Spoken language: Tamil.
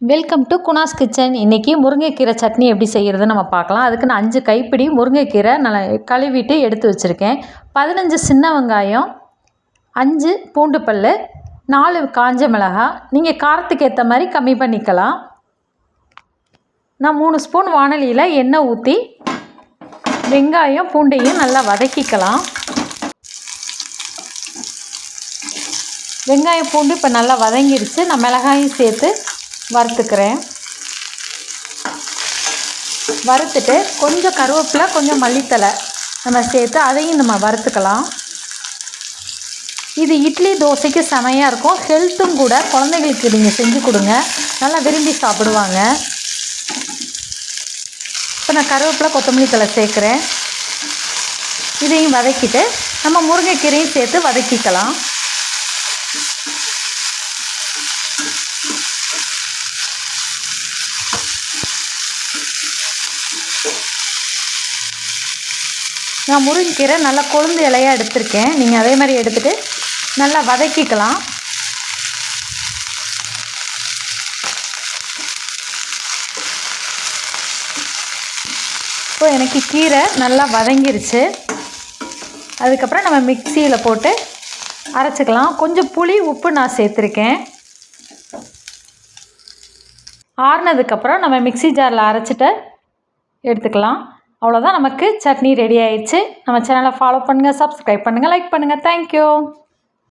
Welcome to குணாஸ் kitchen. இன்றைக்கி முருங்கைக்கீரை சட்னி எப்படி செய்கிறதுன்னு நம்ம பார்க்கலாம். அதுக்கு நான் 5 கைப்பிடி முருங்கைக்கீரை நல்லா கழுவிட்டு எடுத்து வச்சுருக்கேன். 15 சின்ன வெங்காயம், 5 பூண்டு பல், 4 காஞ்ச மிளகாய். நீங்கள் காரத்துக்கு ஏற்ற மாதிரி கம்மி பண்ணிக்கலாம். நான் 3 ஸ்பூன் வானலியில் எண்ணெய் ஊற்றி வெங்காயம் பூண்டையும் நல்லா வதக்கிக்கலாம். வெங்காயம் பூண்டு இப்போ நல்லா வதங்கிடுச்சு. நான் மிளகாயும் சேர்த்து வறுத்துக்கிறேன். வறுத்துட்டு கொஞ்சம் கருவேப்பிலை, கொஞ்சம் மல்லித்தலை நம்ம சேர்த்து அதையும் நம்ம வறுத்துக்கலாம். இது இட்லி தோசைக்கு செமையாக இருக்கும். ஹெல்த்தும் கூட. குழந்தைங்களுக்கு நீங்கள் செஞ்சு கொடுங்க, நல்லா விரும்பி சாப்பிடுவாங்க. இப்போ நான் கருவேப்பிலை, கொத்தமல்லி தலை சேர்க்குறேன். இதையும் வதக்கிட்டு நம்ம முருங்கைக்கீரையும் சேர்த்து வதக்கிக்கலாம். நான் முருங்கைக்கீரை நல்லா கொழுந்து இலையாக எடுத்திருக்கேன். நீங்கள் அதே மாதிரி எடுத்துகிட்டு நல்லா வதக்கிக்கலாம். இப்போ எனக்கு கீரை நல்லா வதங்கிருச்சு. அதுக்கப்புறம் நம்ம மிக்சியில் போட்டு அரைச்சிக்கலாம். கொஞ்சம் புளி, உப்பு நான் சேர்த்துருக்கேன். ஆறுனதுக்கப்புறம் நம்ம மிக்சி ஜாரில் அரைச்சிட்டு எடுத்துக்கலாம். அவ்வளோதான், நமக்கு சட்னி ரெடி ஆயிடுச்சு. நம்ம சேனலை ஃபாலோ பண்ணுங்கள், சப்ஸ்கிரைப் பண்ணுங்கள், லைக் பண்ணுங்கள். தேங்க்யூ.